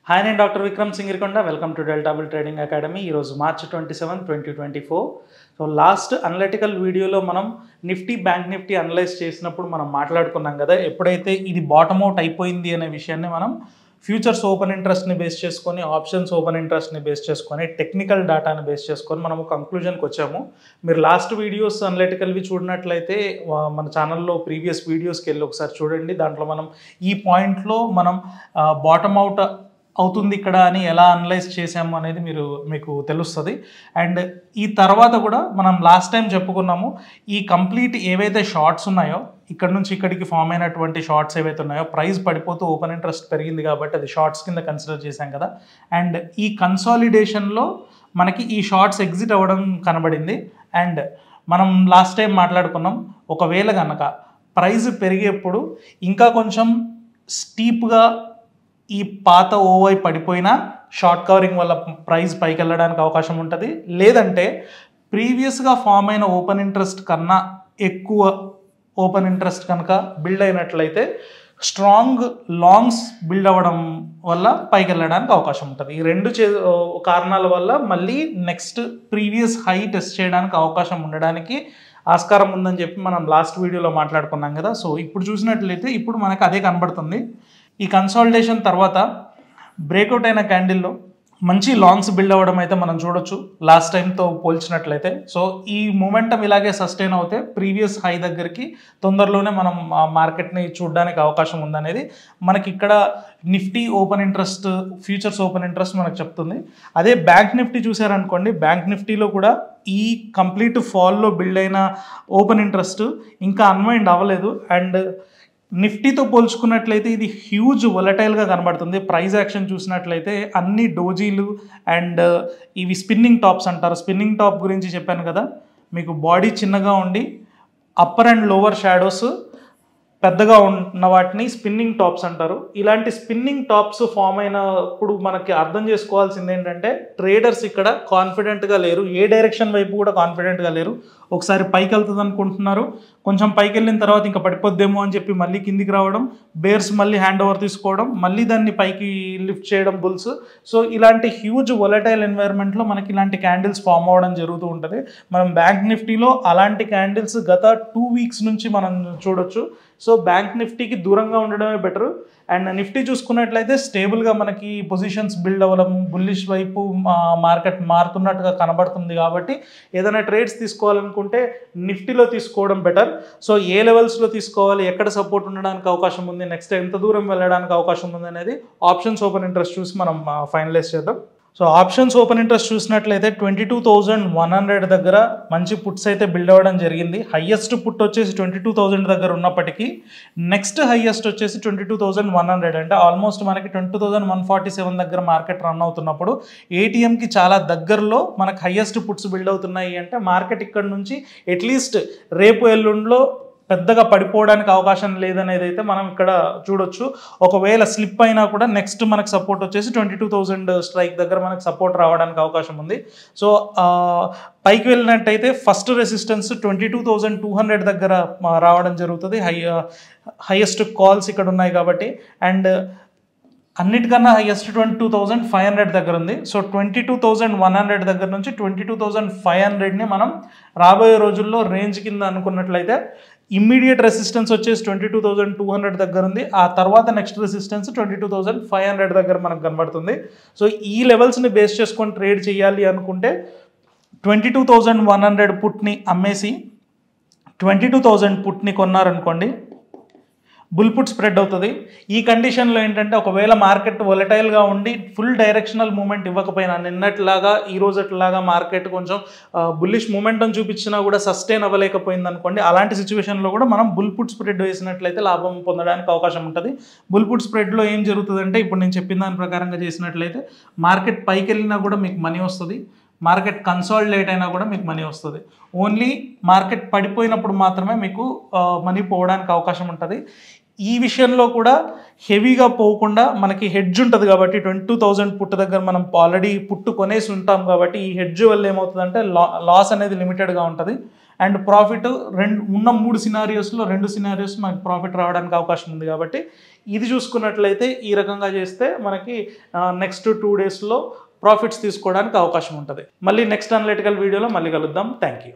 Hi, నేను doctor Vikram Singirikonda. Welcome to delta bull trading academy. ఈరోజు March 27, 2024. So last analytical వీడియోలో మనం నిఫ్టీ, బ్యాంక్ నిఫ్టీ అనలైజ్ చేసినప్పుడు మనం మాట్లాడుకున్నాం కదా, ఎప్పుడైతే ఇది బాటమ్ అవుట్ అయిపోయింది అనే విషయాన్ని మనం ఫ్యూచర్స్ ఓపెన్ ఇంట్రెస్ట్ని బేస్ చేసుకొని, ఆప్షన్స్ ఓపెన్ ఇంట్రెస్ట్ని బేస్ చేసుకొని, టెక్నికల్ డేటాని బేస్ చేసుకొని మనము కంక్లూజన్కి వచ్చాము. మీరు లాస్ట్ వీడియోస్ అనలిటికల్వి చూడనట్లయితే మన ఛానల్లో ప్రీవియస్ వీడియోస్కి వెళ్ళి ఒకసారి చూడండి. దాంట్లో మనం ఈ పాయింట్లో మనం బాటమ్ అవుట్ అవుతుంది ఇక్కడ అని ఎలా అనలైజ్ చేసాము అనేది మీకు తెలుస్తుంది. అండ్ ఈ తర్వాత కూడా మనం లాస్ట్ టైం చెప్పుకున్నాము, ఈ కంప్లీట్ ఏవైతే షార్ట్స్ ఉన్నాయో, ఇక్కడ నుంచి ఇక్కడికి ఫామ్ అయినటువంటి షార్ట్స్ ఏవైతే ఉన్నాయో, ప్రైస్ పడిపోతూ ఓపెన్ ఇంట్రెస్ట్ పెరిగింది కాబట్టి అది షార్ట్స్ కింద కన్సిడర్ చేశాం కదా. అండ్ ఈ కన్సాలిడేషన్లో మనకి ఈ షార్ట్స్ ఎగ్జిట్ అవ్వడం కనబడింది. అండ్ మనం లాస్ట్ టైం మాట్లాడుకున్నాం, ఒకవేళ కనుక ప్రైస్ పెరిగేప్పుడు ఇంకా కొంచెం స్టీప్గా ఈ పాత ఓవై పడిపోయినా షార్ట్ కవరింగ్ వల్ల ప్రైస్ పైకి వెళ్ళడానికి అవకాశం ఉంటుంది. లేదంటే ప్రీవియస్గా ఫామ్ అయిన ఓపెన్ ఇంట్రెస్ట్ కన్నా ఎక్కువ ఓపెన్ ఇంట్రెస్ట్ కనుక బిల్డ్ అయినట్లయితే స్ట్రాంగ్ లాంగ్స్ బిల్డ్ అవ్వడం వల్ల పైకి వెళ్ళడానికి అవకాశం ఉంటుంది. ఈ రెండు కారణాల వల్ల మళ్ళీ నెక్స్ట్ ప్రీవియస్ హై టెస్ట్ చేయడానికి అవకాశం ఉండడానికి ఆస్కారం ఉందని చెప్పి మనం లాస్ట్ వీడియోలో మాట్లాడుకున్నాం కదా. సో ఇప్పుడు చూసినట్లయితే ఇప్పుడు మనకు అదే కనబడుతుంది. ఈ కన్సాలిడేషన్ తర్వాత బ్రేక్అవుట్ అయిన క్యాండిల్లో మంచి లాంగ్స్ బిల్డ్ అవ్వడం అయితే మనం చూడొచ్చు లాస్ట్ టైంతో పోల్చినట్లయితే. సో ఈ మూమెంటం ఇలాగే సస్టైన్ అవుతే ప్రీవియస్ హై దగ్గరికి తొందరలోనే మనం మార్కెట్ని చూడడానికి అవకాశం ఉందనేది మనకి ఇక్కడ Nifty open interest, futures open interest మనకు చెప్తుంది. అదే బ్యాంక్ నిఫ్టీ చూసారనుకోండి, బ్యాంక్ నిఫ్టీలో కూడా ఈ కంప్లీట్ ఫాల్లో బిల్డ్ అయిన ఓపెన్ ఇంట్రెస్ట్ ఇంకా అన్వైండ్ అవ్వలేదు. అండ్ నిఫ్టీతో పోల్చుకున్నట్లయితే ఇది హ్యూజ్ వొలటైల్గా కనబడుతుంది. ప్రైస్ యాక్షన్ చూసినట్లయితే అన్ని డోజీలు అండ్ ఇవి స్పిన్నింగ్ టాప్స్ అంటారు. స్పిన్నింగ్ టాప్ గురించి చెప్పాను కదా, మీకు బాడీ చిన్నగా ఉండి అప్పర్ అండ్ లోవర్ షాడోస్ పెద్దగా ఉన్న వాటిని స్పిన్నింగ్ టాప్స్ అంటారు. ఇలాంటి స్పిన్నింగ్ టాప్స్ ఫామ్ అయినప్పుడు మనకి అర్థం చేసుకోవాల్సింది ఏంటంటే, ట్రేడర్స్ ఇక్కడ కాన్ఫిడెంట్గా లేరు, ఏ డైరెక్షన్ వైపు కూడా కాన్ఫిడెంట్గా లేరు. ఒకసారి పైకి వెళ్తుంది అనుకుంటున్నారు, కొంచెం పైకి వెళ్ళిన తర్వాత ఇంకా పడిపోద్దేమో అని చెప్పి మళ్ళీ కిందికి రావడం, బేర్స్ మళ్ళీ హ్యాండ్ ఓవర్ తీసుకోవడం, మళ్ళీ దాన్ని పైకి లిఫ్ట్ చేయడం బుల్స్. సో ఇలాంటి హ్యూజ్ వొలటైల్ ఎన్వైర్న్మెంట్లో మనకి ఇలాంటి క్యాండిల్స్ ఫామ్ అవ్వడం జరుగుతూ ఉంటుంది. మనం బ్యాంక్ నిఫ్టీలో అలాంటి క్యాండిల్స్ గత 2 వీక్స్ నుంచి మనం చూడొచ్చు. సో బ్యాంక్ నిఫ్టీకి దూరంగా ఉండడమే బెటర్. అండ్ నిఫ్టీ చూసుకున్నట్లయితే స్టేబుల్గా మనకి పొజిషన్స్ బిల్డ్ అవ్వడం, బుల్లిష్ వైపు మార్కెట్ మారుతున్నట్టుగా కనబడుతుంది. కాబట్టి ఏదైనా ట్రేడ్స్ తీసుకోవాలనుకుంటే నిఫ్టీలో తీసుకోవడం బెటర్. సో ఏ లెవెల్స్లో తీసుకోవాలి, ఎక్కడ సపోర్ట్ ఉండడానికి అవకాశం ఉంది, నెక్స్ట్ ఎంత దూరం వెళ్ళడానికి అవకాశం ఉంది అనేది ఆప్షన్స్ ఓపెన్ ఇంట్రెస్ట్ చూసి మనం ఫైనలైజ్ చేద్దాం. సో ఆప్షన్స్ ఓపెన్ ఇంట్రెస్ట్ చూసినట్లయితే 22,100 దగ్గర మంచి పుట్స్ అయితే బిల్డ్ అవ్వడం జరిగింది. హయ్యెస్ట్ పుట్ వచ్చేసి 22,000 దగ్గర ఉన్నప్పటికీ నెక్స్ట్ హయ్యెస్ట్ వచ్చేసి 22,100, అంటే ఆల్మోస్ట్ మనకి 22,147 దగ్గర మార్కెట్ రన్ అవుతున్నప్పుడు ఏటీఎంకి చాలా దగ్గరలో మనకు హయ్యెస్ట్ పుట్స్ బిల్డ్ అవుతున్నాయి. అంటే మార్కెట్ ఇక్కడ నుంచి అట్లీస్ట్ రేపు ఎల్లుండిలో పెద్దగా పడిపోవడానికి అవకాశం లేదనేది అయితే మనం ఇక్కడ చూడొచ్చు. ఒకవేళ స్లిప్ అయినా కూడా నెక్స్ట్ మనకు సపోర్ట్ వచ్చేసి 22,000 స్ట్రైక్ దగ్గర మనకు సపోర్ట్ రావడానికి అవకాశం ఉంది. సో పైకి వెళ్ళినట్టయితే ఫస్ట్ రెసిస్టెన్స్ 22,200 దగ్గర రావడం జరుగుతుంది. హైయెస్ట్ కాల్స్ ఇక్కడ ఉన్నాయి కాబట్టి. అండ్ అన్నిటికన్నా హైయెస్ట్ 22,500 దగ్గర ఉంది. సో 22,100 దగ్గర నుంచి 22,500ని మనం రాబోయే రోజుల్లో రేంజ్ కింద అనుకున్నట్లయితే ఇమ్మీడియట్ రెసిస్టెన్స్ వచ్చేసి 22,200 దగ్గర ఉంది. ఆ తర్వాత నెక్స్ట్ రెసిస్టెన్స్ 22,500 దగ్గర మనకు కనబడుతుంది. సో ఈ లెవెల్స్ని బేస్ చేసుకొని ట్రేడ్ చేయాలి అనుకుంటే 22,100 పుట్ని అమ్మేసి 22,000 పుట్ని కొన్నారనుకోండి, బుల్ పుట్ స్ప్రెడ్ అవుతుంది. ఈ కండిషన్లో ఏంటంటే, ఒకవేళ మార్కెట్ వొలటైల్గా ఉండి ఫుల్ డైరెక్షనల్ మూమెంట్ ఇవ్వకపోయినా, నిన్నట్లాగా ఈ రోజుట్లాగా మార్కెట్ కొంచెం బుల్లిష్ మూమెంటం చూపించినా కూడా సస్టైన్ అవ్వలేకపోయింది అనుకోండి, అలాంటి సిచ్యువేషన్లో కూడా మనం బుల్ పుట్ స్ప్రెడ్ వేసినట్లయితే లాభం పొందడానికి అవకాశం ఉంటుంది. బుల్ పుట్ స్ప్రెడ్లో ఏం జరుగుతుందంటే, ఇప్పుడు నేను చెప్పిన దాని ప్రకారంగా చేసినట్లయితే మార్కెట్ పైకి వెళ్ళినా కూడా మీకు మనీ వస్తుంది, మార్కెట్ కన్సాలిడేట్ అయినా కూడా మీకు మనీ వస్తుంది. ఓన్లీ మార్కెట్ పడిపోయినప్పుడు మాత్రమే మీకు మనీ పోవడానికి అవకాశం ఉంటుంది. ఈ విషయంలో కూడా హెవీగా పోకుండా మనకి హెడ్జ్ ఉంటుంది కాబట్టి 22,000 పుట్టు దగ్గర మనం ఆల్రెడీ పుట్టు కొనేసి ఉంటాం కాబట్టి ఈ హెడ్జ్ వల్ల ఏమవుతుందంటే లాస్ అనేది లిమిటెడ్గా ఉంటుంది అండ్ ప్రాఫిట్ ఉన్న 3 సినారియోస్లో 2 సినారియోస్ మనకి ప్రాఫిట్ రావడానికి అవకాశం ఉంది కాబట్టి ఇది చూసుకున్నట్లయితే ఈ రకంగా చేస్తే మనకి నెక్స్ట్ 2 డేస్లో ప్రాఫిట్స్ తీసుకోవడానికి అవకాశం ఉంటుంది. మళ్ళీ నెక్స్ట్ అనలిటికల్ వీడియోలో మళ్ళీ కలుద్దాం. Thank you.